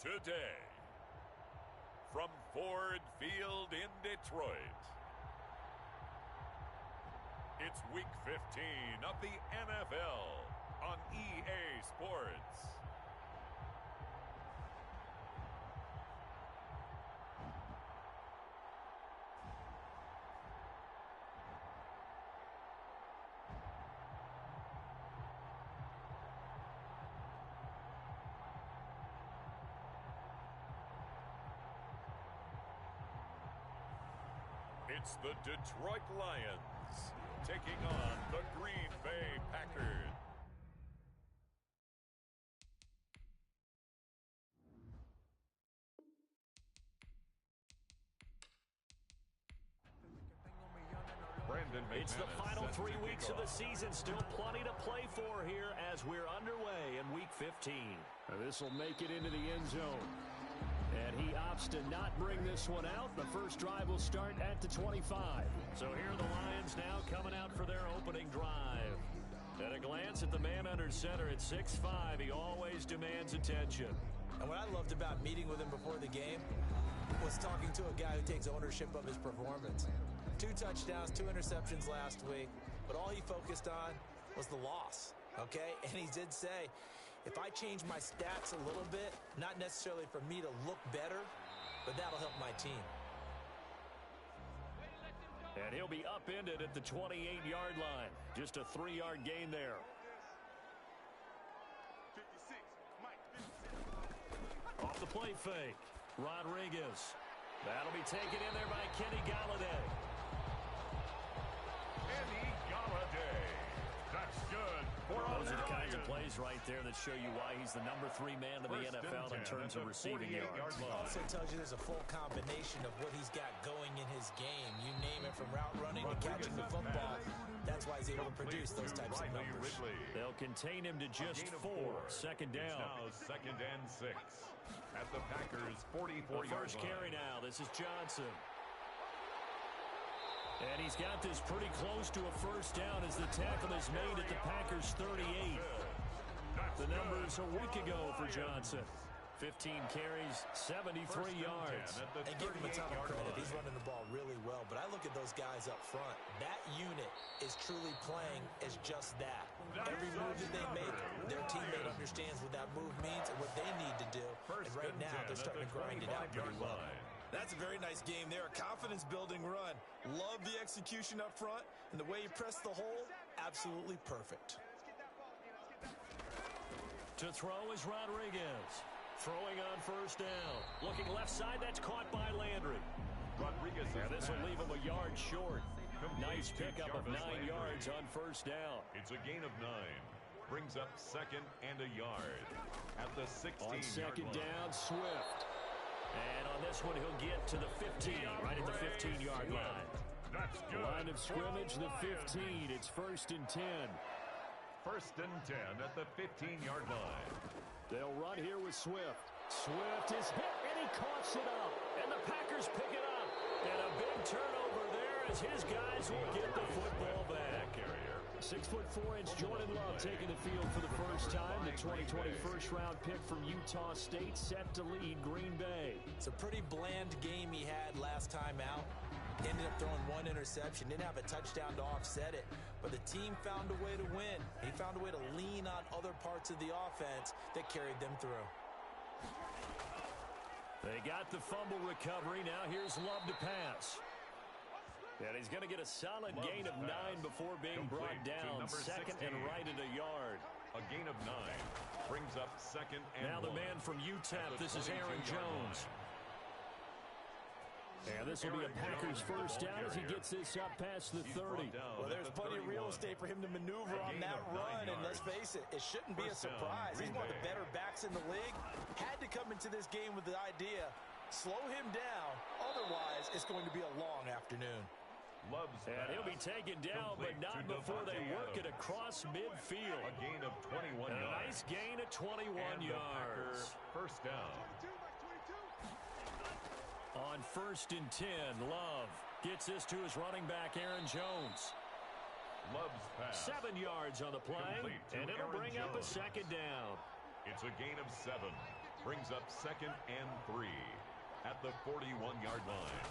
today. From Ford Field in Detroit, it's Week 15 of the NFL on EA Sports. It's the Detroit Lions taking on the Green Bay Packers. It's the final 3 weeks of the season. Still plenty to play for here as we're underway in Week 15. This will make it into the end zone. And he opts to not bring this one out. The first drive will start at the 25. So here are the Lions now coming out for their opening drive. At a glance at the man under center at 6'5", he always demands attention. And what I loved about meeting with him before the game was talking to a guy who takes ownership of his performance. 2 touchdowns, 2 interceptions last week, but all he focused on was the loss, okay? And he did say, if I change my stats a little bit, not necessarily for me to look better, but that'll help my team. And he'll be upended at the 28-yard line. Just a 3-yard gain there. Off the play fake, Rodriguez. That'll be taken in there by Kenny Galladay. Kenny Galladay. That's good. Those are the kinds of plays right there that show you why he's the number 3 man in the NFL in terms of receiving yards. It also tells you there's a full combination of what he's got going in his game. You name it, from route running to catching the football. That's why he's able to produce those types of numbers. They'll contain him to just 4. Second down. Now 2nd and 6 at the Packers' 44-yard line. First carry now. This is Johnson. And he's got this pretty close to a first down as the tackle is made at the Packers' 38. The numbers a week ago for Johnson. 15 carries, 73 yards. And give him a ton of credit. He's running the ball really well. But I look at those guys up front. That unit is truly playing as just that. Every move that they make, their teammate understands what that move means and what they need to do. And right now, they're starting to grind it out pretty well. That's a very nice game there. A confidence-building run. Love the execution up front. And the way he pressed the hole, absolutely perfect. To throw is Rodriguez. Throwing on first down. Looking left side, that's caught by Landry. Rodriguez. And this will leave him a yard short. Nice pickup of 9 yards on first down. It's a gain of 9. Brings up 2nd and a yard at the 16-yard line. On second down, Swift. And on this one, he'll get to the 15, right at the 15-yard line. That's good. Line of scrimmage, the 15. It's 1st and 10. 1st and 10 at the 15-yard line. They'll run here with Swift. Swift is hit, and he coughs it up. And the Packers pick it up. And a big turnover there as his guys will get the football back. 6'4" Jordan Love taking the field for the first time. The 2020 first-round pick from Utah State set to lead Green Bay. It's a pretty bland game he had last time out. Ended up throwing 1 interception. Didn't have a touchdown to offset it. But the team found a way to win. He found a way to lean on other parts of the offense that carried them through. They got the fumble recovery. Now here's Love to pass. And he's going to get a solid gain of 9 before being brought down. 2nd and right at a yard. A gain of 9 brings up 2nd and now the man from UTEP. This is Aaron Jones. And this will be a Packers first down as he gets this up past the 30. Well, there's plenty of real estate for him to maneuver on that run. And let's face it, it shouldn't be a surprise. He's one of the better backs in the league. Had to come into this game with the idea, slow him down. Otherwise, it's going to be a long afternoon. And he'll be taken down, but not before they work it across midfield. A gain of 21 yards. A nice gain of 21 yards. First down. On 1st and 10, Love gets this to his running back, Aaron Jones. Love's pass. 7 yards on the play, and it'll bring up a 2nd down. It's a gain of 7. Brings up 2nd and 3 at the 41-yard line.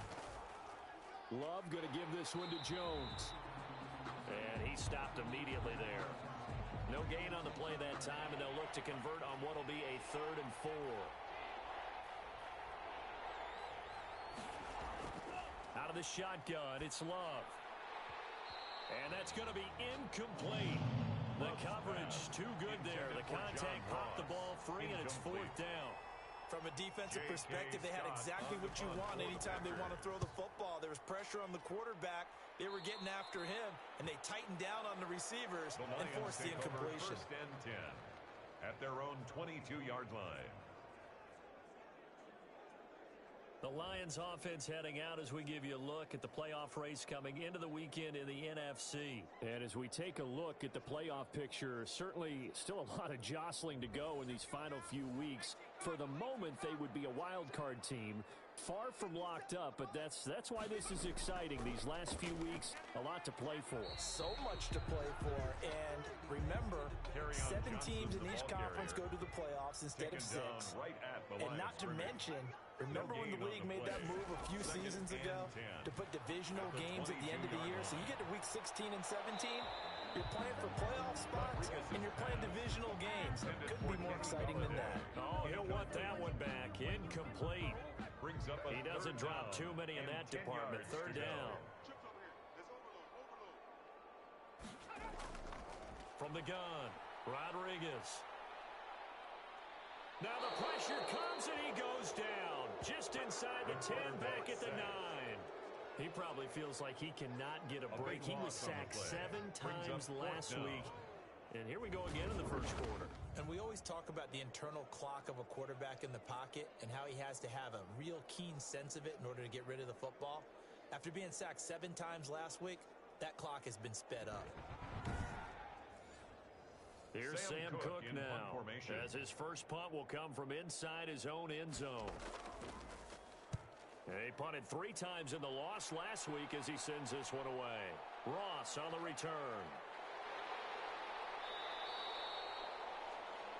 Love going to give this one to Jones. And he stopped immediately there. No gain on the play that time, and they'll look to convert on what will be a 3rd and 4. Out of the shotgun, it's Love. And that's going to be incomplete. The coverage too good there. The contact popped the ball free, and it's 4th down. From a defensive perspective, they had exactly what you want anytime they want to throw the football. There was pressure on the quarterback. They were getting after him, and they tightened down on the receivers and forced the incompletion. 1st and 10 at their own 22-yard line. The Lions offense heading out as we give you a look at the playoff race coming into the weekend in the NFC. And as we take a look at the playoff picture, certainly still a lot of jostling to go in these final few weeks. For the moment, they would be a wild card team, far from locked up, but that's why this is exciting. These last few weeks, a lot to play for. So much to play for, and remember, 7 teams in each conference go to the playoffs instead of 6. And not to mention, remember when the league made that move a few seasons ago to put divisional games at the end of the year? So you get to week 16 and 17, you're playing for playoff spots, and you're playing divisional games. Couldn't be more exciting than that. Oh, he'll want that one back. Incomplete. He doesn't drop too many in that department. 3rd down. From the gun, Rodriguez. Now the pressure comes and he goes down. Just inside the 10, back at the 9. He probably feels like he cannot get a break. He was sacked 7 times last week. And here we go again in the first quarter. And we always talk about the internal clock of a quarterback in the pocket and how he has to have a real keen sense of it in order to get rid of the football. After being sacked 7 times last week, that clock has been sped up. Here's Sam Cook now, as his first punt will come from inside his own end zone. And he punted 3 times in the loss last week as he sends this one away. Ross on the return.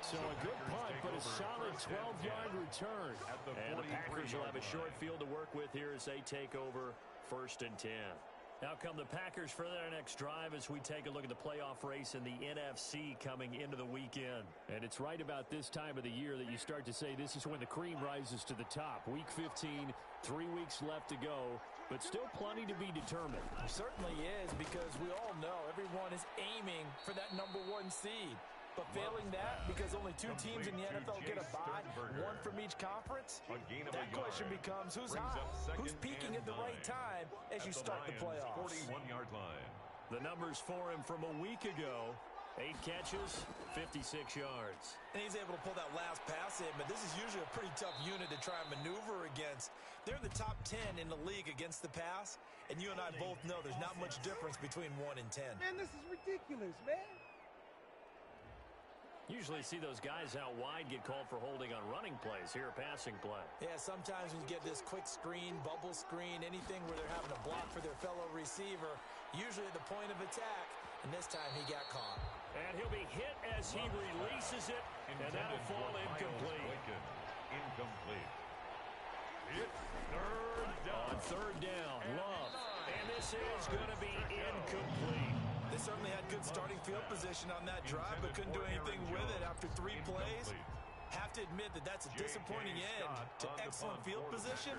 So a good punt, but a solid 12-yard return. And the Packers will have a short field to work with here as they take over 1st and 10. Now come the Packers for their next drive as we take a look at the playoff race in the NFC coming into the weekend. And it's right about this time of the year that you start to say this is when the cream rises to the top. Week 15, 3 weeks left to go, but still plenty to be determined. It certainly is, because we all know everyone is aiming for that number 1 seed. But failing that, because only 2 teams in the NFL get a bye, 1 from each conference, that question becomes who's hot, who's peaking at the right time as you start the playoffs. 41-yard line. The numbers for him from a week ago, 8 catches, 56 yards. And he's able to pull that last pass in, but this is usually a pretty tough unit to try and maneuver against. They're in the top 10 in the league against the pass, and you and I both know there's not much difference between 1 and 10. Man, this is ridiculous, man. Usually see those guys out wide get called for holding on running plays. Here, a passing play. Yeah, sometimes when you get this quick screen, bubble screen, anything where they're having to block for their fellow receiver, usually at the point of attack, and this time he got caught. And he'll be hit as he releases it, and that'll fall incomplete. Incomplete. It's 3rd down. On 3rd down, Love. And this is going to be incomplete. They certainly had good starting field position on that drive, but couldn't do anything with it after 3 plays. Have to admit that that's a disappointing end to excellent field position.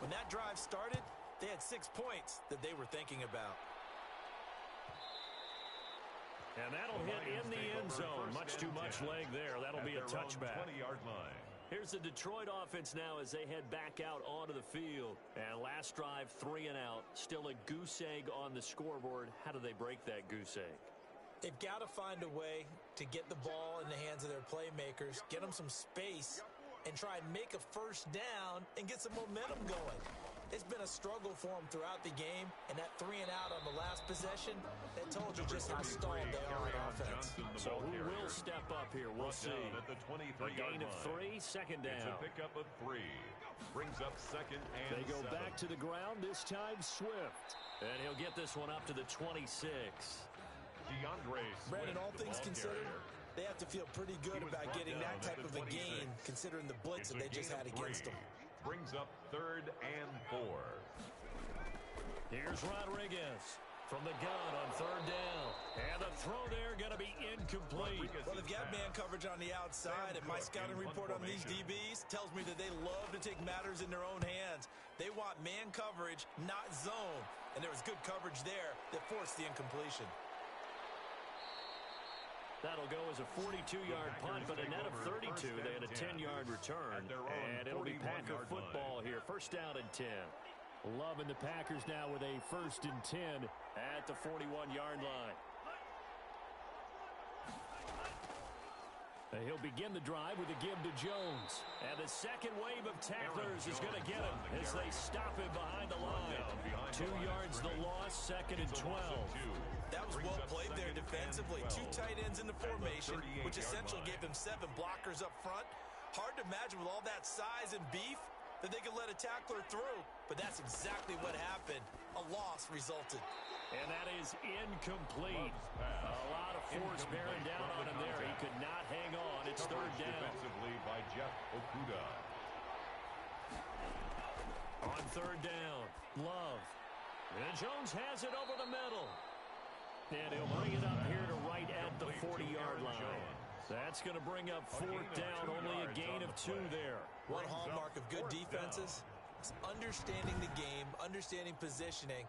When that drive started, they had 6 points that they were thinking about. And that'll hit in the end zone. Much too much leg there. That'll be a touchback. 20-yard line. Here's the Detroit offense now as they head back out onto the field. And last drive, 3 and out. Still a goose egg on the scoreboard. How do they break that goose egg? They've got to find a way to get the ball in the hands of their playmakers, get them some space, and try and make a first down and get some momentum going. It's been a struggle for them throughout the game, and that 3 and out on the last possession, that told you just how stalled they are on offense. So who will step up here? We'll see. At the 23-yard gain of 3, 2nd down. It's a pickup of 3. Brings up 2nd and They go 7. back to the ground, this time Swift. And he'll get this one up to the 26. DeAndre Swift, Brandon, all things considered, They have to feel pretty good about getting that type of a gain, considering the blitz that they just had against them. Brings up 3rd and 4. Here's Rodriguez from the gun on 3rd down. And the throw there going to be incomplete. Well, they've got man coverage on the outside, and my scouting report on these DBs tells me that they love to take matters in their own hands. They want man coverage, not zone. And there was good coverage there that forced the incompletion. That'll go as a 42-yard punt, but a net of 32. They had a 10-yard return, and it'll be Packer football here. 1st down and 10. Loving the Packers now with a 1st and 10 at the 41-yard line. He'll begin the drive with a give to Jones. And the second wave of tacklers is going to get him as they stop him behind the line. 2 yards the loss, 2nd and 12. That was well played there defensively. 2 tight ends in the formation, which essentially gave them 7 blockers up front. Hard to imagine with all that size and beef that they could let a tackler through. But that's exactly what happened. A loss resulted. And that is incomplete. A lot of force bearing down on him there. He could not hang on. It's 3rd down. Defensively by Jeff Okuda. On 3rd down, Love. And Jones has it over the middle. And he'll bring it up here to right at the 40-yard line. That's going to bring up 4th down, only a gain of 2 there. One hallmark of good defenses is understanding the game, understanding positioning,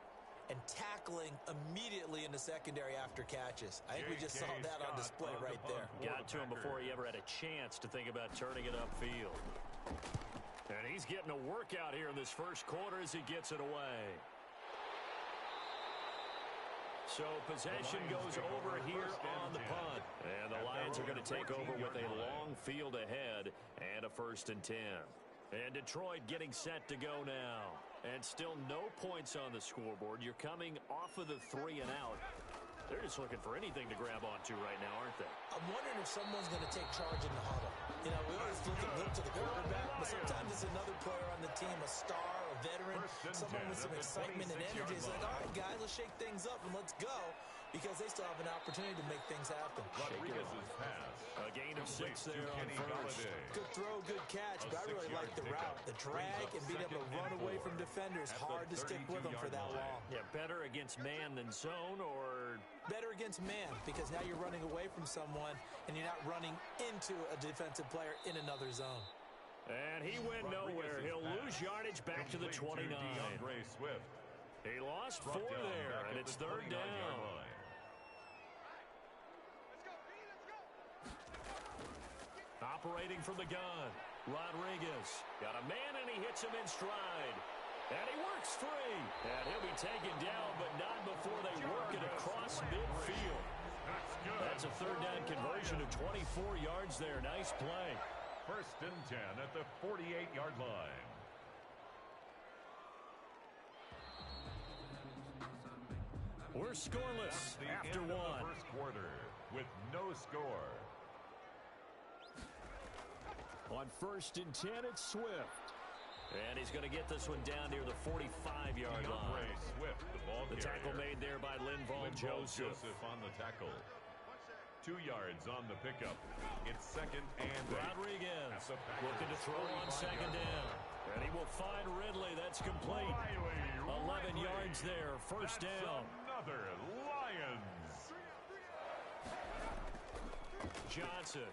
and tackling immediately in the secondary after catches. I think we just saw that on display right there. Got to him before he ever had a chance to think about turning it upfield. And he's getting a workout here in this 1st quarter as he gets it away. So possession goes over here on the punt. And the Lions are going to take over with a long field ahead and a 1st and 10. And Detroit getting set to go now. And still no points on the scoreboard. You're coming off of the 3 and out. They're just looking for anything to grab onto right now, aren't they? I'm wondering if someone's going to take charge in the huddle. You know, we always look to the quarterback, but sometimes it's another player on the team, a star, a veteran, someone with some excitement and energy. It's like, all right, guys, let's shake things up and let's go, because they still have an opportunity to make things happen. Rodriguez's pass. A gain of 6 there on 1st. Good throw, good catch, but I really like the route. The drag and being able to run away from defenders, hard to stick with them for that long. Yeah, better against man than zone, or better against man, because now you're running away from someone and you're not running into a defensive player in another zone. And he went nowhere. He'll lose yardage back to the 29. He lost 4 there, and it's 3rd down. Operating from the gun, Rodriguez got a man, and he hits him in stride. And he works free. And he'll be taken down, but not before they work it across midfield. That's a 3rd down conversion of 24 yards there. Nice play. 1st and 10 at the 48-yard line. We're scoreless after 1. First quarter with no score. On 1st and 10, it's Swift. And he's going to get this one down near the 45-yard line. Swift, the tackle made there by Linval Joseph. On the tackle. 2 yards on the pickup. It's 2nd and 8. Rodriguez looking to throw on 2nd down. And he will find Ridley. That's complete. 11 yards there. 1st down. Another Lions. Johnson.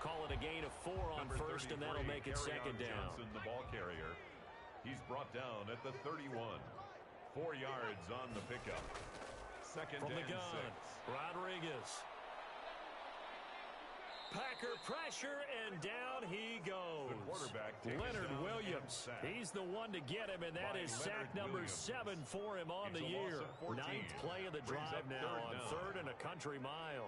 Call it a gain of 4 on 1st, and that'll make it 2nd down. Johnson, the ball carrier. He's brought down at the 31. 4 yards on the pickup. 2nd from the and gun. 6. Rodriguez. Packer pressure, and down he goes. Leonard Williams. He's the one to get him, and that is sack number 7 for him on the year. 9th play of the drive now on 3rd and a country mile.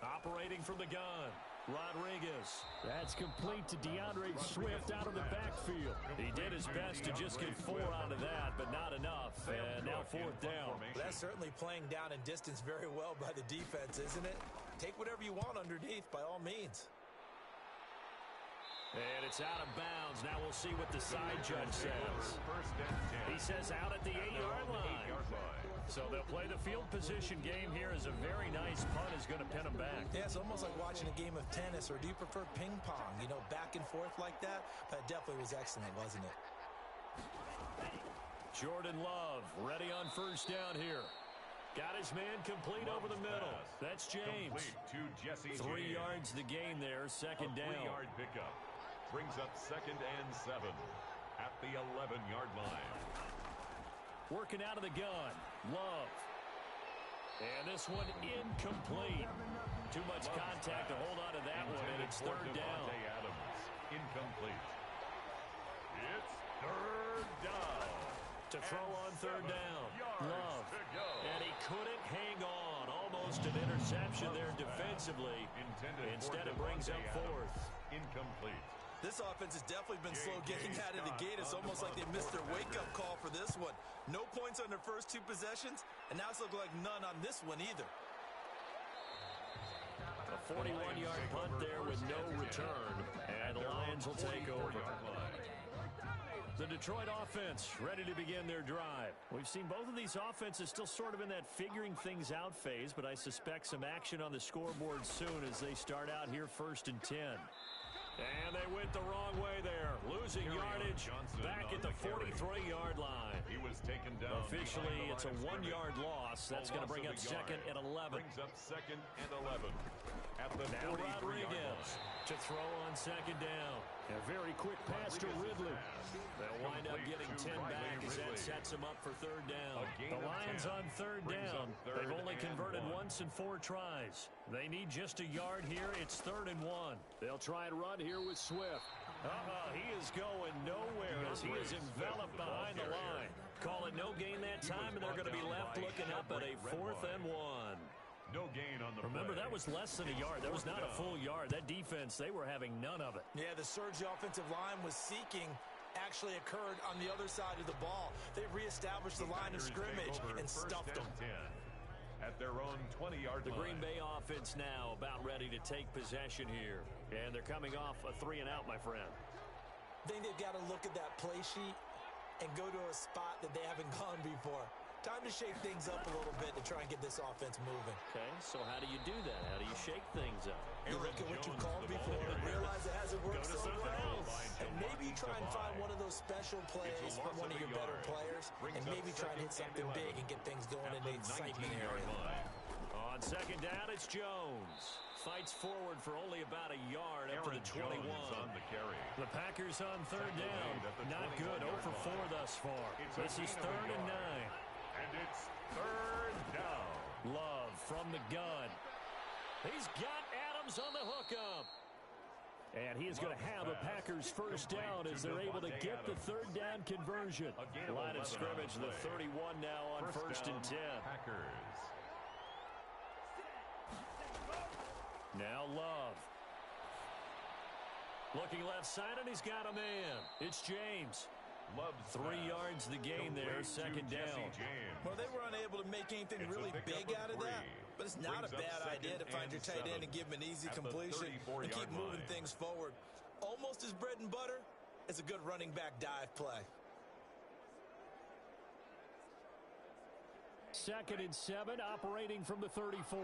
Operating from the gun, Rodriguez. That's complete to DeAndre Swift out of the backfield. He did his best to just get 4 out of that, but not enough. And now 4th down. That's certainly playing down in distance very well by the defense, isn't it? Take whatever you want underneath, by all means. And it's out of bounds. Now we'll see what the side judge says. He says out at the 8-yard line. So they'll play the field position game here as a very nice punt is going to pin them back. Yeah, it's almost like watching a game of tennis, or do you prefer ping pong? You know, back and forth like that? That definitely was excellent, wasn't it? Jordan Love ready on first down here. Got his man complete over the middle. That's James. 3 yards the gain there, second down. 3-yard pickup. Brings up 2nd and 7 at the 11-yard line. Working out of the gun. Love. And this one incomplete. Too much contact to hold on to that one, and it's third down. Adams, incomplete. It's third down. To throw on third down. Love. And he couldn't hang on. Almost an interception there defensively. Instead it brings up fourth. Incomplete. This offense has definitely been slow getting out of the gate. It's almost like they missed their wake-up call for this one. No points on their first 2 possessions, and now it's looking like none on this one either. A 41-yard punt there with no return, and the Lions will take over. The Detroit offense ready to begin their drive. We've seen both of these offenses still sort of in that figuring things out phase, but I suspect some action on the scoreboard soon as they start out here 1st and 10. And they went the wrong way there. Losing yardage back at the 43-yard line. He was taken down. Officially, it's a 1-yard loss. That's going to bring up 2nd and 11. Brings up 2nd and 11 at the now 43-yard Rodriguez to throw on 2nd down. A very quick pass to Ridley. They'll wind up getting 10 back as that sets them up for third down. The Lions on third down. They've only converted once in 4 tries. They need just a yard here. It's 3rd and 1. They'll try and run here with Swift. He is going nowhere as he is enveloped behind the line. Call it no gain that time, and they're going to be left looking up at a 4th and 1. No gain on the Remember, play. that was less than a yard. That was not a full yard. That defense, they were having none of it. Yeah, the surge the offensive line was seeking actually occurred on the other side of the ball. They reestablished the line of scrimmage and stuffed them. At their own 20-yard line. The Green Bay offense now about ready to take possession here. And they're coming off a 3-and-out, my friend. I think they've got to look at that play sheet and go to a spot that they haven't gone before. Time to shake things up a little bit to try and get this offense moving. Okay, so how do you do that? How do you shake things up? You look at what you called before and realize it hasn't worked somewhere else. And maybe you try and find one of those special plays from one of your better players, and maybe try and hit something big and get things going in the excitement area. On 2nd down, it's Jones. Fights forward for only about a yard up to the 21. On the carry. The Packers on 3rd down. Not good. 0 for 4 thus far. This is 3rd and 9. And it's 3rd down. Love from the gun. He's got Adams on the hookup. And he is going to have a Packers first down as they're able to get the 3rd down conversion. Line of scrimmage, the 31 now on 1st and 10. Packers. Now Love. Looking left side, and he's got a man. It's James. 3 yards the gain there, 2nd down. Well, they were unable to make anything really big out of that, but it's not a bad idea to find your tight end and give him an easy completion and keep moving things forward. Almost his bread and butter. It's a good running back dive play. 2nd and 7, operating from the 34.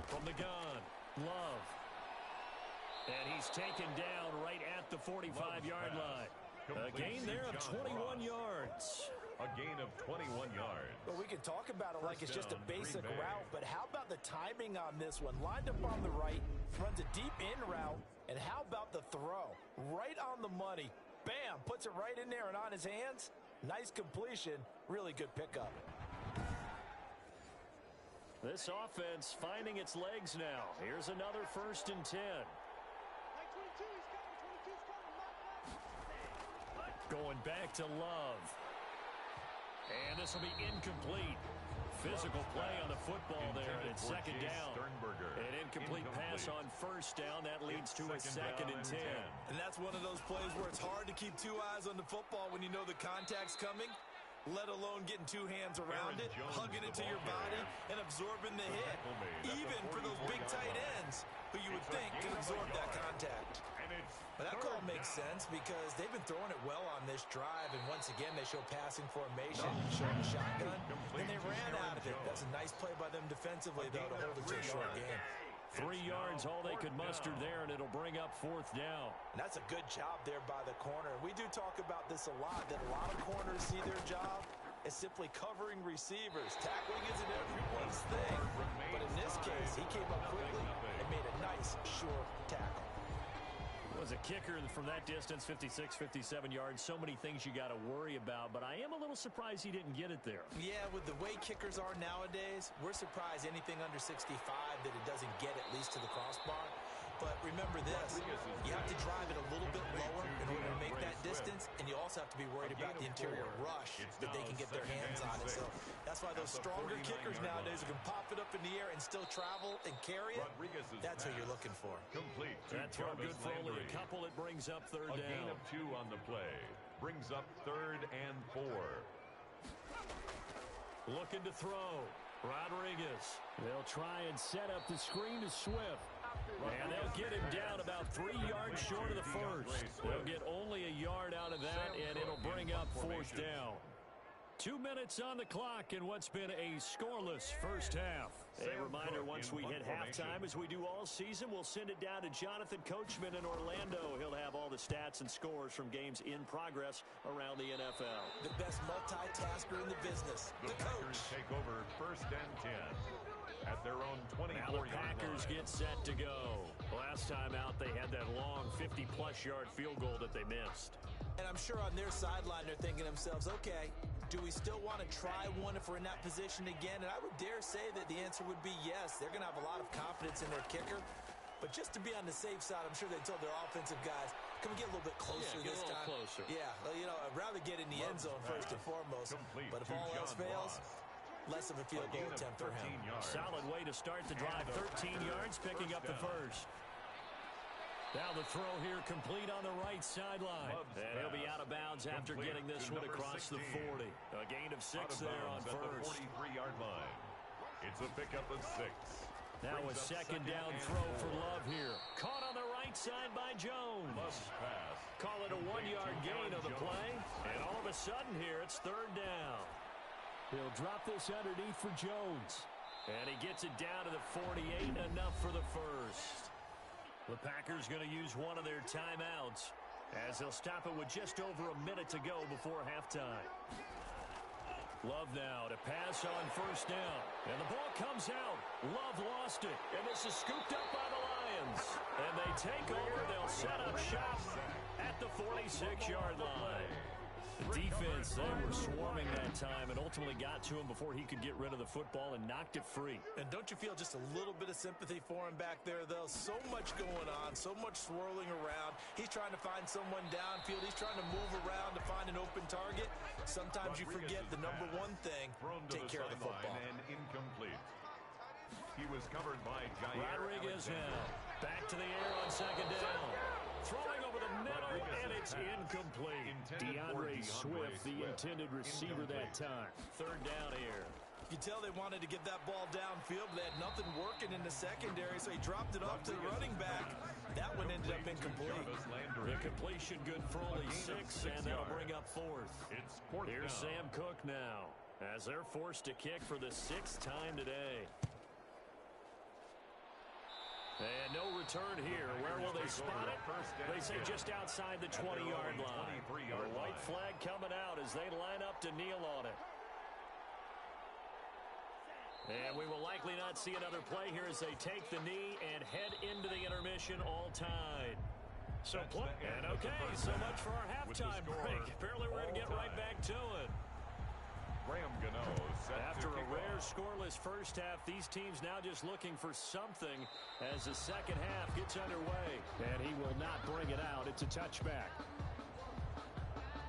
From the gun, Love. And he's taken down right at the 45-yard line. A gain there of 21 yards. A gain of 21 yards. Well, we can talk about it like it's just a basic route, but how about the timing on this one? Lined up on the right, runs a deep in route, and how about the throw? Right on the money. Bam! Puts it right in there and on his hands. Nice completion. Really good pickup. This offense finding its legs now. Here's another 1st and 10. Going back to Love. And this will be incomplete. Physical play on the football there, and it's 2nd down. An incomplete pass on 1st down. That leads to a 2nd and 10. And that's one of those plays where it's hard to keep 2 eyes on the football when you know the contact's coming, let alone getting 2 hands around it, hugging it to your body, and absorbing the hit. Even for those That call makes sense because they've been throwing it well on this drive, and once again, they show passing formation, showing a shotgun, and they ran out of it. That's a nice play by them defensively, though, to hold it to a short game. 3 yards, all they could muster there, and it'll bring up 4th down. And that's a good job there by the corner. We do talk about this a lot, that a lot of corners see their job as simply covering receivers. Tackling isn't everyone's thing, but in this case, he came up quickly and made a nice, sure tackle. Was a kicker from that distance, 56, 57 yards. So many things you got to worry about, but I am a little surprised he didn't get it there. Yeah, with the way kickers are nowadays, we're surprised anything under 65 that it doesn't get at least to the crossbar. But remember this, you have to drive it a little bit lower in order to make that distance, and you also have to be worried about the interior rush that they can get their hands on it. So that's why those stronger kickers nowadays who can pop it up in the air and still travel and carry it, that's who you're looking for. Complete. That throw good for only a couple. It brings up 3rd down. A gain of 2 on the play. Brings up 3rd and 4. Looking to throw. Rodriguez. They'll try and set up the screen to Swift. And they'll get him down about 3 yards short of the first. They'll get only a yard out of that, and it'll bring up 4th down. 2 minutes on the clock in what's been a scoreless first half. A reminder, once we hit halftime, as we do all season, we'll send it down to Jonathan Coachman in Orlando. He'll have all the stats and scores from games in progress around the NFL. The best multitasker in the business, the coach. Take over 1st and 10 at their own 24-yard line. Now the Packers get set to go. Last time out, they had that long 50-plus yard field goal that they missed. And I'm sure on their sideline, they're thinking to themselves, okay, do we still want to try one if we're in that position again? And I would dare say that the answer would be yes. They're going to have a lot of confidence in their kicker. But just to be on the safe side, I'm sure they told their offensive guys, can we get a little bit closer this time? Closer. Yeah, you know, I'd rather get in the end zone first and foremost. But if all else fails, less of a field goal attempt for him. Solid way to start the drive. 13 yards, picking up the first. Now the throw here complete on the right sideline. And he'll be out of bounds after getting this one across the 40. A gain of 6 there on first. 43-yard line. It's a pickup of 6. Now a 2nd down throw for Love here. Caught on the right side by Jones. Call it a 1-yard gain of the play. And all of a sudden here, it's 3rd down. He'll drop this underneath for Jones. And he gets it down to the 48, enough for the first. The Packers going to use one of their timeouts as they'll stop it with just over a minute to go before halftime. Love now to pass on 1st down. And the ball comes out. Love lost it. And this is scooped up by the Lions. And they take over. They'll set up shop at the 46-yard line. The defense, they were swarming that time and ultimately got to him before he could get rid of the football and knocked it free. And don't you feel just a little bit of sympathy for him back there, though? So much going on, so much swirling around. He's trying to find someone downfield. He's trying to move around to find an open target. Sometimes you forget the number one thing, take care of the football. And incomplete. He was covered by Jair Rodriguez now. Back to the air on 2nd down. Throwing over the middle, and it's incomplete. DeAndre Swift, the intended receiver that time. 3rd down here. You tell they wanted to get that ball downfield, but they had nothing working in the secondary, so he dropped it off to the running back. That one ended up incomplete. The completion good for only 6, and that'll bring up 4th. Here's Sam Cook now, as they're forced to kick for the 6th time today. And no return here. Where will they spot it? They say just outside the 20-yard line. The white flag coming out as they line up to kneel on it. And we will likely not see another play here as they take the knee and head into the intermission all tied. So much for our halftime break. Apparently we're going to get right back to it. After a rare scoreless first half, these teams now just looking for something as the 2nd half gets underway. And he will not bring it out. It's a touchback.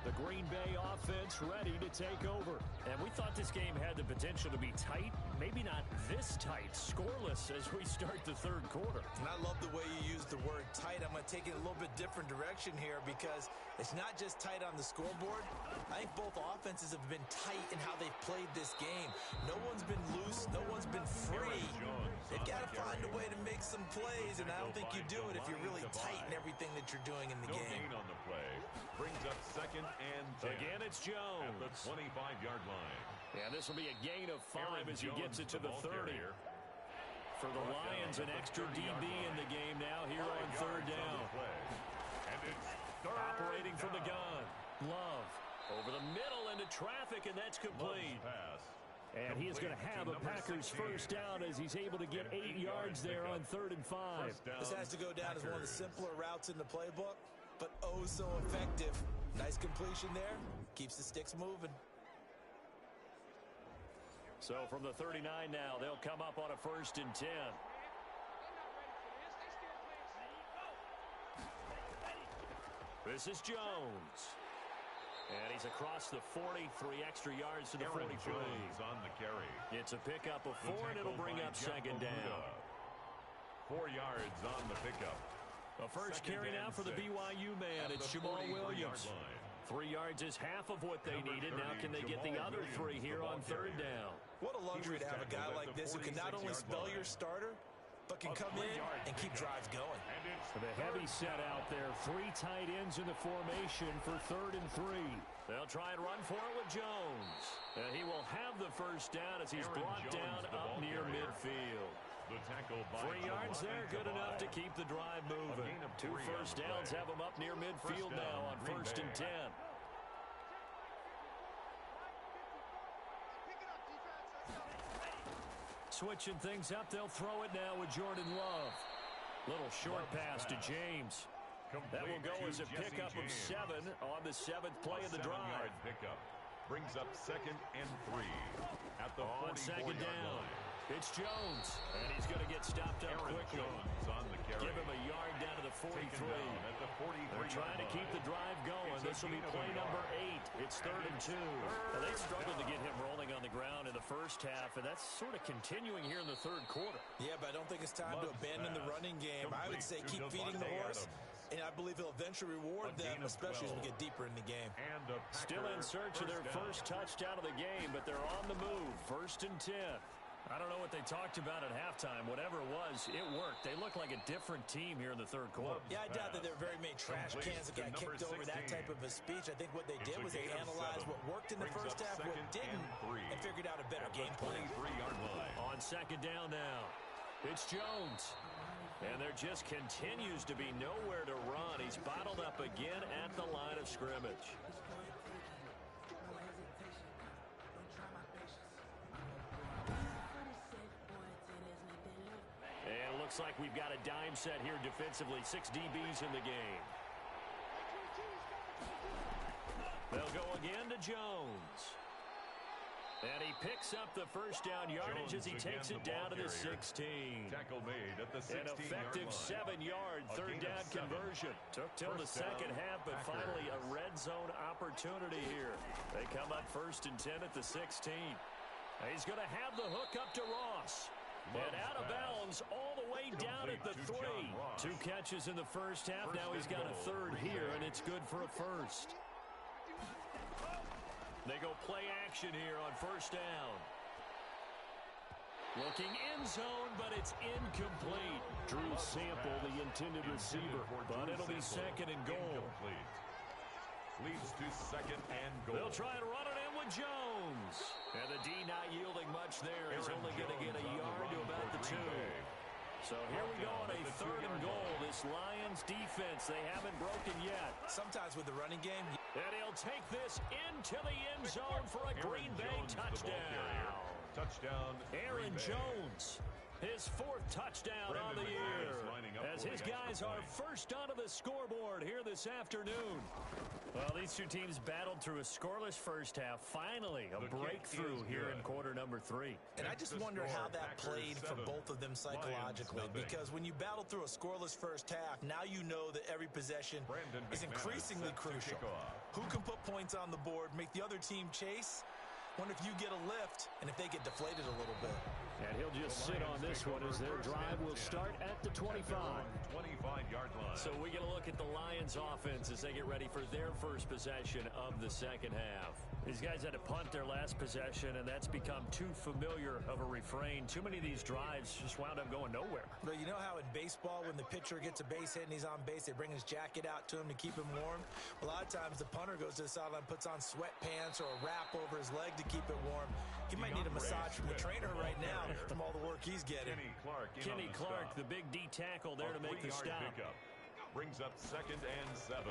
The Green Bay offense ready to take over. And we thought this game had the potential to be tight. Maybe not this tight. Scoreless as we start the third quarter. And I love the way you use the word tight. I'm going to take it a little bit different direction here because it's not just tight on the scoreboard. I think both offenses have been tight in how they've played this game. No one's been loose. No one's been free. They've got to find a way to make some plays, and I don't think you do it if you're really tight in everything that you're doing in the game. No gain on the play. Brings up second and 10. Again, it's Jones. At the 25-yard line. Yeah, this will be a gain of 5 as he gets it to the 30. For the Lions, an extra DB in the game now here on third down. And it's operating from the gun. Love over the middle into traffic, and that's complete. And he is going to have a Packers first down as he's able to get 8 yards there on 3rd and 5. This has to go down as one of the simpler routes in the playbook, but oh so effective. Nice completion there. Keeps the sticks moving. So from the 39 now, they'll come up on a 1st and 10. This is Jones. And he's across the 40, 3 extra yards to the 43. On the carry. It's a pickup of 4, and it'll bring up second down. 4 yards on the pickup. A first carry now for the BYU man. It's Jamal Williams. 3 yards is half of what they needed. Now can they get the other 3 here on third down? What a luxury to have a guy like this who can not only spell your starter, but can come in and keep drives going. The heavy set out there. 3 tight ends in the formation for 3rd and 3. They'll try and run for it with Jones. And he will have the first down as he's brought down up near midfield. 3 yards there, good enough to keep the drive moving. 2 first downs have him up near midfield now on 1st and 10. Switching things up, they'll throw it now with Jordan Love. Little short pass to James. That will go as a pickup of 7 on the 7th play of the drive. Pickup brings up 2nd and 3 at the on 2nd down. It's Jones, and he's going to get stopped up quickly. Give him a yard down to the 43. They're trying to keep the drive going. This will be play number 8. It's 3rd and 2. Well, they struggled to get him rolling on the ground in the first half, and that's sort of continuing here in the 3rd quarter. Yeah, but I don't think it's time to abandon the running game. I would say keep feeding the horse, and I believe he'll eventually reward them, especially as we get deeper in the game. Still in search of their first touchdown of the game, but they're on the move. 1st and 10. I don't know what they talked about at halftime. Whatever it was, it worked. They look like a different team here in the 3rd quarter. Yeah, I doubt that there are very many trash cans that got kicked over that type of a speech. I think what they did was they analyzed what worked in the first half, what didn't, and figured out a better game plan. On 2nd down now, it's Jones. And there just continues to be nowhere to run. He's bottled up again at the line of scrimmage. And it looks like we've got a dime set here defensively. 6 DBs in the game. They'll go again to Jones. And he picks up the first down yardage as he takes it down to the 16. Tackle made at the 16-yard line. An effective 7-yard 3rd down conversion. Took till the second half, but finally a red zone opportunity here. They come up 1st and 10 at the 16. He's going to have the hook up to Ross. And out of bounds all the way down at the 3. 2 catches in the first half. Now he's got a 3rd here, and it's good for a 1st. They go play action here on 1st down. Looking in zone, but it's incomplete. Drew Sample, the intended receiver, but it'll be 2nd and goal. Leads to 2nd and goal. They'll try and run it in with Jones. And the D not yielding much there. He's only going to get a yard to about the 2. So here we go on a 3rd and goal. This Lions defense, they haven't broken yet. Sometimes with the running game. And he'll take this into the end zone for a Green Bay touchdown. Touchdown, Aaron Jones. His 4th touchdown on the year as his guys are first onto the scoreboard here this afternoon. Well, these two teams battled through a scoreless first half. Finally, a breakthrough here in quarter number 3. And I just wonder how that played for both of them psychologically. Because when you battle through a scoreless first half, now you know that every possession is increasingly crucial. Who can put points on the board, make the other team chase? Wonder if you get a lift and if they get deflated a little bit. And he'll just sit on this one as their drive will start at the 25. 25-yard line. So we get a look at the Lions offense as they get ready for their first possession of the second half. These guys had to punt their last possession, and that's become too familiar of a refrain. Too many of these drives just wound up going nowhere. But you know how in baseball, when the pitcher gets a base hit and he's on base, they bring his jacket out to him to keep him warm? A lot of times the punter goes to the sideline, puts on sweatpants or a wrap over his leg to keep it warm. He might need a massage from the trainer right now from all the work he's getting. Kenny Clark, the big D tackle there to make the stop. Brings up 2nd and 7.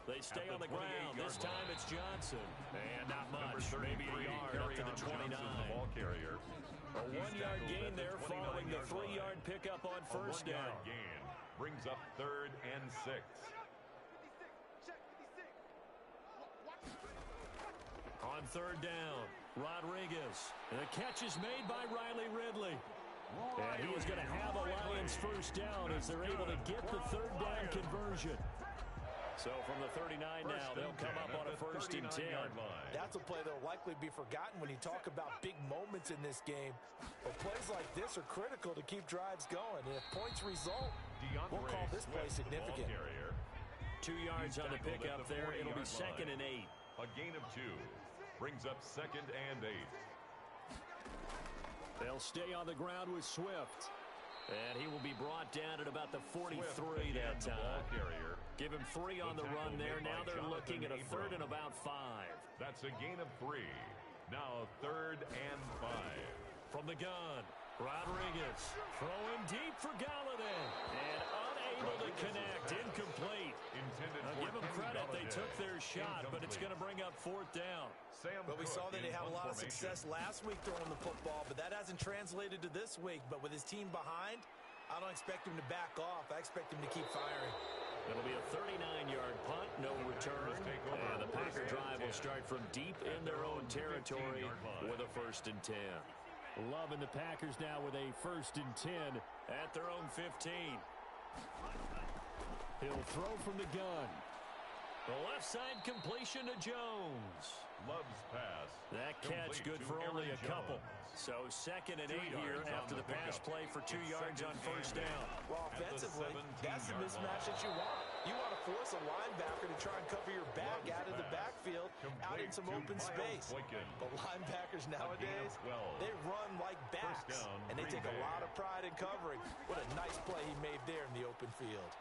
They stay on the ground. This time it's Johnson. And not much. Maybe a yard up to the 29. Ball carrier. A 1-yard gain there following the 3-yard pickup on first down. Gain brings up 3rd and 6. On 3rd down, Rodriguez. And the catch is made by Riley Ridley. And he is going to have a Lions first down as they're able to get the 3rd down conversion. So from the 39 now, they'll come up on a 1st and 10. That's a play that will likely be forgotten when you talk about big moments in this game. But plays like this are critical to keep drives going. And if points result, we'll call this play significant. 2 yards on the pickup there. It'll be 2nd and 8. A gain of 2. Brings up 2nd and 8. They'll stay on the ground with Swift. And he will be brought down at about the 43 that time. Give him 3 on the run there. Now they're looking at a 3rd and about 5. That's a gain of 3. Now 3rd and 5. From the gun, Rodriguez throwing deep for Galladay. And unable to connect. Incomplete. I'll give them credit. They took their shot, but it's going to bring up 4th down. But we saw that they had a lot of success last week throwing the football, but that hasn't translated to this week. But with his team behind, I don't expect him to back off. I expect him to keep firing. It'll be a 39-yard punt, no return. And the Packer drive will start from deep in their own territory with a 1st and 10. Loving the Packers now with a 1st and 10 at their own 15. He'll throw from the gun. The left side completion to Jones. Love's pass. That catch good for only a couple. So 2nd and 8 here after the pass play for 2 yards on 1st down. Well, offensively, that's the mismatch that you want. You want to force a linebacker to try and cover your back out of the backfield, out in some open space. But linebackers nowadays, they run like backs, and they take a lot of pride in covering. What a nice play he made there in the open field.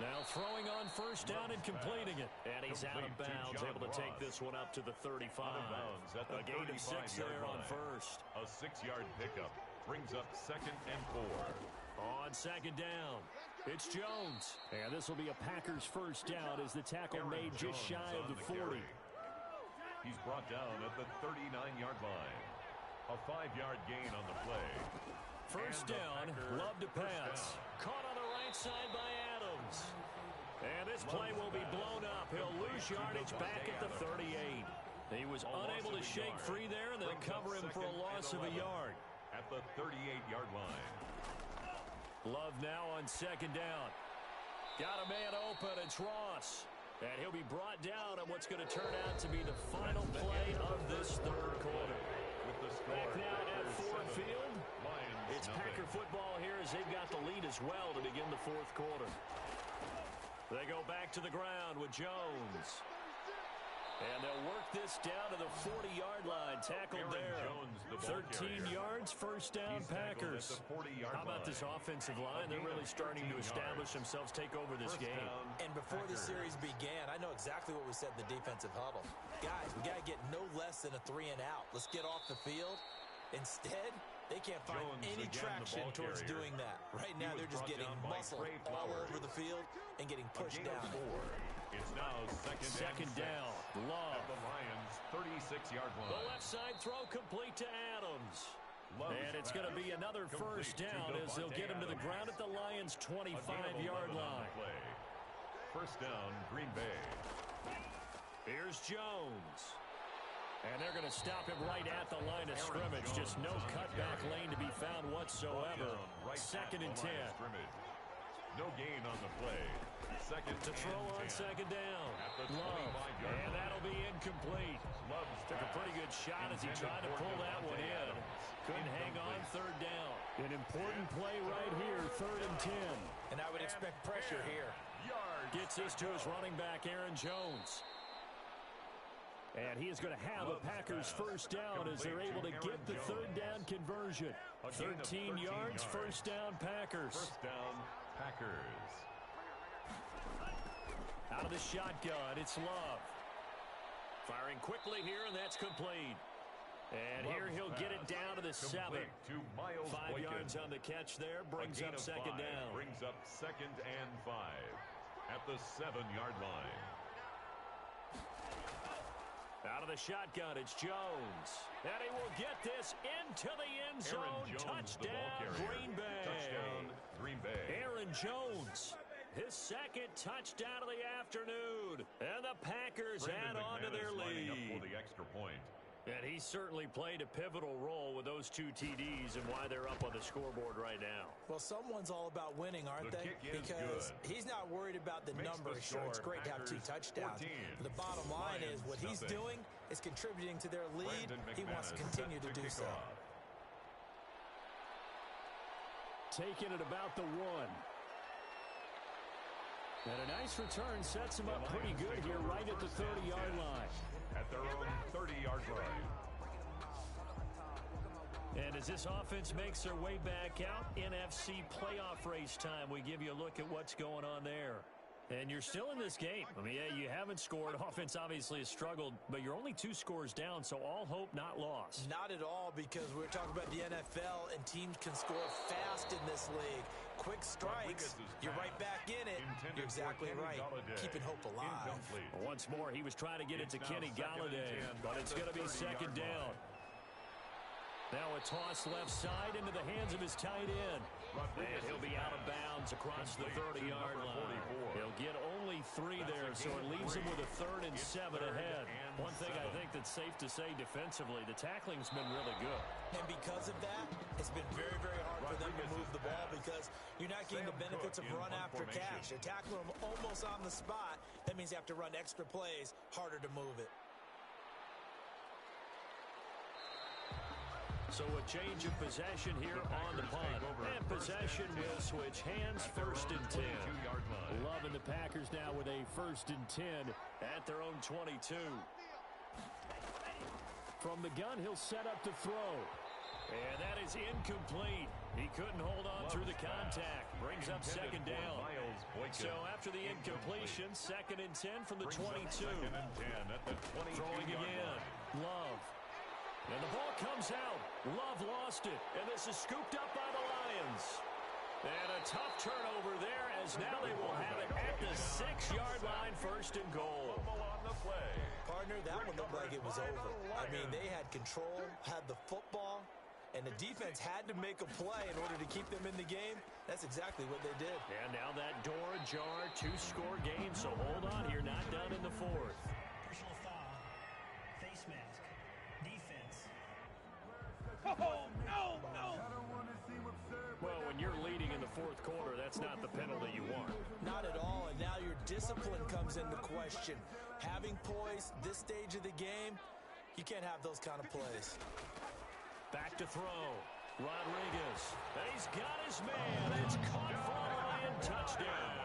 Now throwing on 1st down and completing it. And he's out of bounds, able to take this one up to the 35. A gain of 6 there on 1st. A 6-yard pickup brings up 2nd and 4. On 2nd down, it's Jones. And this will be a Packers first down as the tackle made just shy of the 40. He's brought down at the 39-yard line. A 5-yard gain on the play. First down, Love to pass. Caught on the right side by Adams. And this play will be blown up. He'll lose yardage back at the 38. He was unable to shake free there, and they'll cover him for a loss of a yard. At the 38-yard line. Love now on 2nd down. Got a man open. It's Ross. And he'll be brought down on what's going to turn out to be the final play of this 3rd quarter. Back now at Ford Field. It's Packer football here as they've got the lead as well to begin the 4th quarter. They go back to the ground with Jones. And they'll work this down to the 40-yard line. Tackled there. 13 yards, first down, Packers. How about this offensive line? They're really starting to establish themselves, take over this game. And before the series began, I know exactly what we said in the defensive huddle. Guys, we got to get no less than a 3 and out. Let's get off the field. Instead, they can't find any traction towards doing that. Right now, they're just getting muscle all over the field and getting pushed down. It's now second down. Love. At the Lions' 36-yard line. The left side throw complete to Adams. And it's going to be another first down as they'll get him to the ground at the Lions' 25-yard line. First down, Green Bay. Here's Jones. And they're going to stop him right at the line of scrimmage. Just no cutback lane to be found whatsoever. Second and 10. No gain on the play. Second to throw on second down. Love. And that'll be incomplete. Took a pretty good shot as he tried to pull that one in. Couldn't hang on third down. An important play right here, third and 10. And I would expect pressure here. Gets this to his running back, Aaron Jones. And he is going to have a Packers first down as they're able to get the third down conversion. 13 yards, first down, Packers. First down, Packers. Out of the shotgun, it's Love. Firing quickly here, and that's complete. And here he'll get it down to the 7. 5 yards on the catch there, brings up second down. Brings up second and 5 at the 7-yard line. Out of the shotgun, it's Jones. And he will get this into the end zone. Touchdown, Green Bay. Touchdown, Green Bay. Aaron Jones, his second touchdown of the afternoon. And the Packers add on to their lead. For the extra point. And he certainly played a pivotal role with those 2 TDs and why they're up on the scoreboard right now. Well, someone's all about winning, aren't they? Because he's not worried about the numbers. Sure, it's great to have 2 touchdowns. But the bottom line is what he's doing is contributing to their lead. He wants to continue to do so. Taking it about the 1. And a nice return sets him up pretty good here right at the 30-yard line. At their own 30-yard line. And as this offense makes their way back out, NFC playoff race time, we give you a look at what's going on there. And you're still in this game. I mean, yeah, you haven't scored. Offense obviously has struggled, but you're only 2 scores down, so all hope not lost. Not at all, because we're talking about the NFL, and teams can score fast in this league. Quick strikes, you're right back in it. You're exactly right. Keeping hope alive. Once more, he was trying to get it to Kenny Galladay, but it's going to be second down. Now a toss left side into the hands of his tight end. And he'll be out of bounds across the 30-yard line. He'll get only 3 there, so it leaves him with a 3rd and 7 ahead. One thing I think that's safe to say defensively, the tackling's been really good. And because of that, it's been very, very hard for them to move the ball because you're not getting the benefits of run after catch. You're tackling them almost on the spot. That means you have to run extra plays, harder to move it. So a change of possession here on the punt. And possession will switch hands, first and 10. Loving the Packers now with a first and 10 at their own 22. From the gun, he'll set up to throw. And that is incomplete. He couldn't hold on through the contact. Brings up second down. So after the incompletion, second and 10 from the 22. Throwing again. Love. And the ball comes out. Love lost it. And this is scooped up by the Lions. And a tough turnover there as now they will have it at the 6-yard line, first and goal. Partner, that one looked like it was over. I mean, they had control, had the football, and the defense had to make a play in order to keep them in the game. That's exactly what they did. And now that door ajar, 2-score game, so hold on here, not done in the 4th. Personal foul, face mask, defense. Oh, no, no. Well, when you're leading in the 4th quarter, that's not the penalty you want. Not at all, and now your discipline comes into question. Having poise this stage of the game, you can't have those kind of plays. Back to throw. Rodriguez. And he's got his man. It's caught for a Lion touchdown.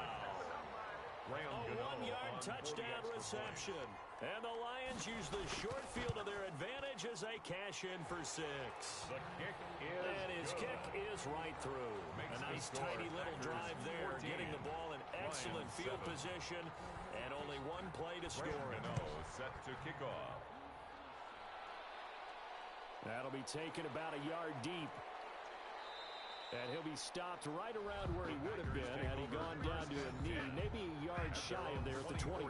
A 1-yard touchdown reception. And the Lions use the short field to their advantage as they cash in for 6. And his kick is right through. A nice tidy little drive there, getting the ball in excellent field position, and only 1 play to score it. Set to kick off. That'll be taken about a yard deep. And he'll be stopped right around where he would have been had he gone down to a knee, maybe a yard shy of there at the 24.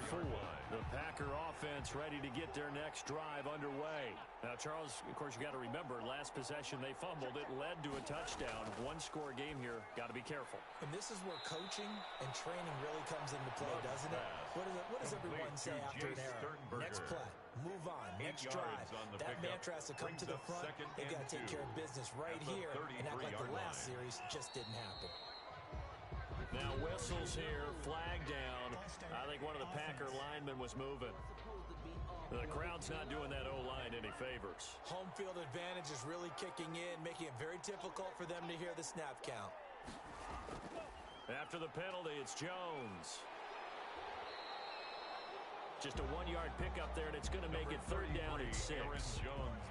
The Packer offense ready to get their next drive underway. Now, Charles, of course, you got to remember, last possession they fumbled. It led to a touchdown. One-score game here. Got to be careful. And this is where coaching and training really comes into play, doesn't it? What does everyone say after an error? Next play. Move on. Next drive. That mantra has to come to the front. They've got to take care of business right here and act like the last series just didn't happen. Now whistles here, flag down. I think one of the Packer linemen was moving. The crowd's not doing that O-line any favors. Home field advantage is really kicking in, making it very difficult for them to hear the snap count. After the penalty, it's Jones. Just a 1-yard pickup there, and it's going to make it 3rd down and 6.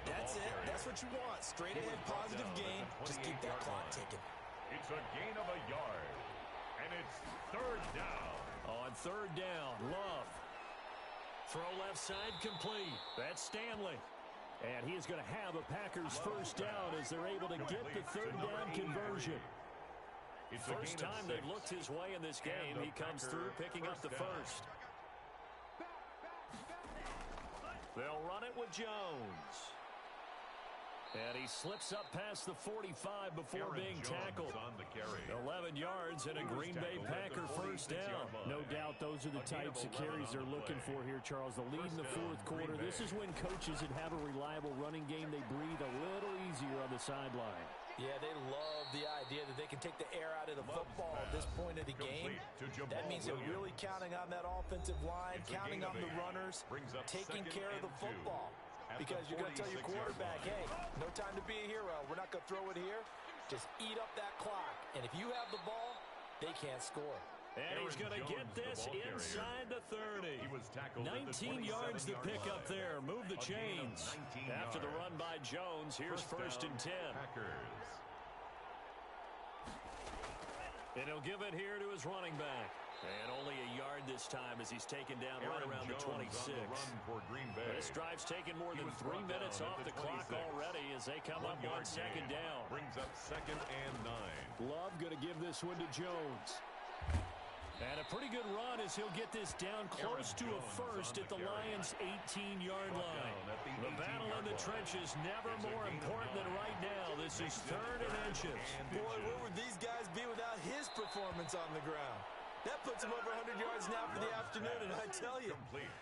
That's it. That's what you want. Straight ahead, positive gain. Just keep that clock ticking. It's a gain of a yard, and it's 3rd down. On 3rd down, Love. Throw left side complete. That's Stanley. And he is going to have a Packers first down as they're able to get the 3rd down conversion. First time they've looked his way in this game. He comes through picking up the first. They'll run it with Jones. And he slips up past the 45 before being tackled. 11 yards and a Green Bay Packer first down. No doubt those are the types of carries they're looking for here, Charles. The lead in the 4th quarter. This is when coaches that have a reliable running game, they breathe a little easier on the sideline. Yeah, they love the idea that they can take the air out of the football at this point of the game. That means they're really counting on that offensive line, counting on the runners, taking care of the football. Because you're going to tell your quarterback, hey, no time to be a hero. We're not going to throw it here. Just eat up that clock. And if you have the ball, they can't score. And he's going to get this inside the 30. 19 yards to pick up there. Move the chains. After the run by Jones, here's 1st and 10. And he'll give it here to his running back. And only a yard this time as he's taken down right around the 26. This drive's taken more than 3 minutes off the clock already as they come up on 2nd down. Brings up 2nd and 9. Love going to give this one to Jones. And a pretty good run as he'll get this down close to a first at the Lions' 18-yard line. The battle in the trenches never more important than right now. This is 3rd and inches. Boy, where would these guys be without his performance on the ground? That puts him over 100 yards now for the afternoon, and I tell you,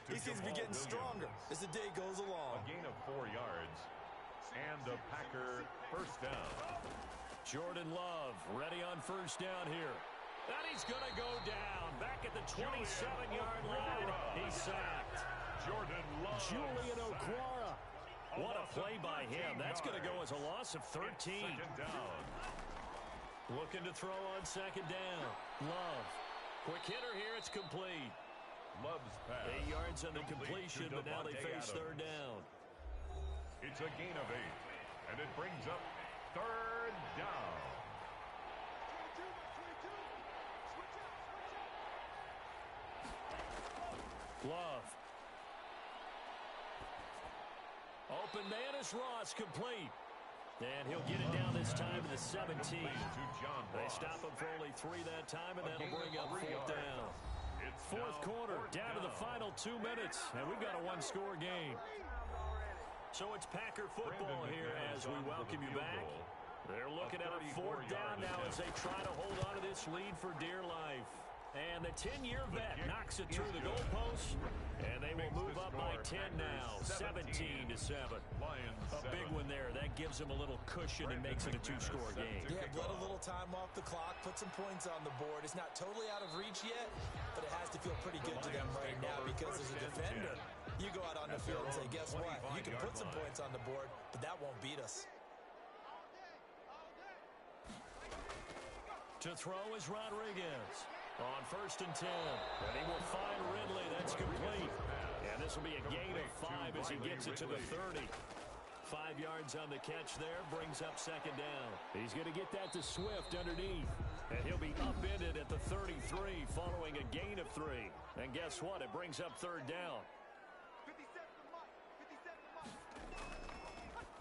he seems to be getting stronger as the day goes along. A gain of 4 yards, and a Packer first down. Jordan Love ready on first down here. And he's going to go down. Back at the 27-yard line, he's sacked. Jordan Love. Julian Okwara. What a play by him. That's going to go as a loss of 13. 2nd down. Looking to throw on 2nd down. Love. Quick hitter here, it's complete. Love's pass. 8 yards on the completion, but now they face 3rd down. It's a gain of 8, and it brings up 3rd down. Love. Open man is Ross, complete. And he'll get it down this time to the 17. They stop him for only 3 that time, and that'll bring up 4th down. 4th quarter, down to the final 2 minutes, and we've got a 1-score game. So it's Packer football here as we welcome you back. They're looking at a 4th down now as they try to hold on to this lead for dear life. And the 10-year vet knocks it through the goalpost, and they will move up by 10 now, 17-7. A big one there. That gives them a little cushion and makes it a 2-score game. Yeah, let a little time off the clock, put some points on the board. It's not totally out of reach yet, but it has to feel pretty good to them right now because as a defender, you go out on the field and say, guess what? You can put some points on the board, but that won't beat us. To throw is Rodriguez. On 1st and 10. And he will find Ridley. That's complete. And this will be a gain of 5 as he gets it to the 30. 5 yards on the catch there. Brings up 2nd down. He's going to get that to Swift underneath. And he'll be upended at the 33 following a gain of 3. And guess what? It brings up 3rd down.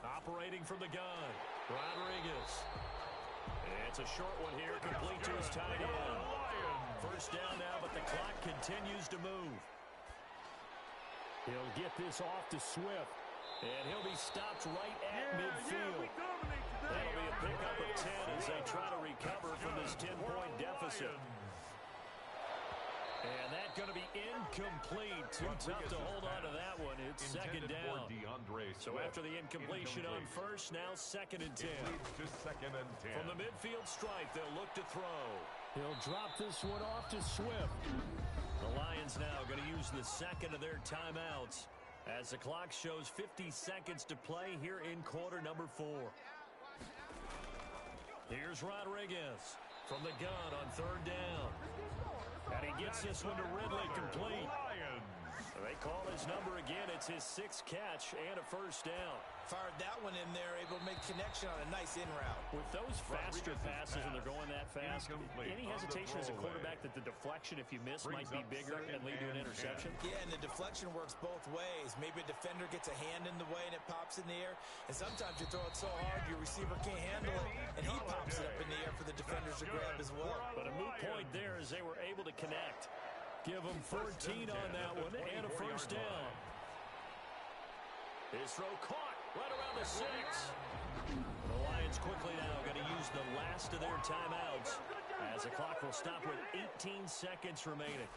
Operating from the gun. Rodriguez. It's a short one here, complete to his tight end. First down now, but the clock continues to move. He'll get this off to Swift, and he'll be stopped right at midfield. That'll be a pickup of 10 as they try to recover from this 10-point deficit. And that's going to be incomplete. Too tough to hold on to that one. It's second down. So after the incompletion on first, now second and 10. From the midfield stripe, they'll look to throw. He'll drop this one off to Swift. The Lions now going to use the second of their timeouts as the clock shows 50 seconds to play here in quarter number 4. Here's Rodriguez from the gun on third down. And he gets this one to Ridley complete. They call his number again. It's his 6th catch and a first down. Fired that one in there, able to make connection on a nice in route. With those faster passes and they're going that fast, any hesitation as a quarterback that the deflection, if you miss, might be bigger and lead to an interception? Yeah, and the deflection works both ways. Maybe a defender gets a hand in the way and it pops in the air. And sometimes you throw it so hard your receiver can't handle it, and he pops it up in the air for the defenders to grab as well. But a moot point there as they were able to connect. Give them 14 on that one and a first down. His throw caught right around the 6. The Lions quickly now going to use the last of their timeouts as the clock will stop with 18 seconds remaining.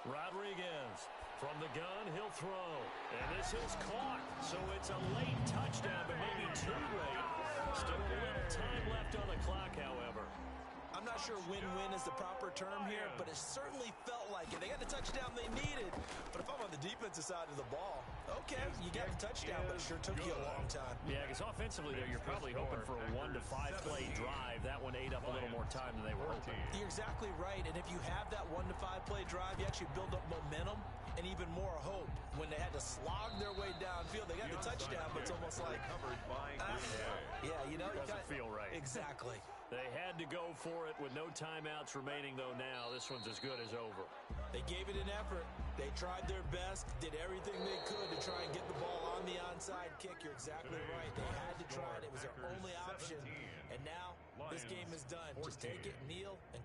Rodriguez from the gun, he'll throw. And this is caught. So it's a late touchdown, but maybe too late. Still a little time left on the clock, however. I'm not sure win-win is the proper term here, but it certainly felt like it. They got the touchdown they needed. But if I'm on the defensive side of the ball, okay, you got the touchdown, but it sure took you a long time. Yeah, because offensively there, you're probably hoping for a 1 to 5 play drive. That one ate up a little more time than they were hoping. You're exactly right, and if you have that 1 to 5 play drive, you actually build up momentum and even more hope. When they had to slog their way downfield, they got the touchdown, but it's almost like, yeah, you know, doesn't feel right. Exactly. They had to go for it with no timeouts remaining, though. Now this one's as good as over. They gave it an effort. They tried their best, did everything they could to try and get the ball on the onside kick. You're exactly right. They had to try it. It was their only option. And now this game is done. Just take it, kneel, and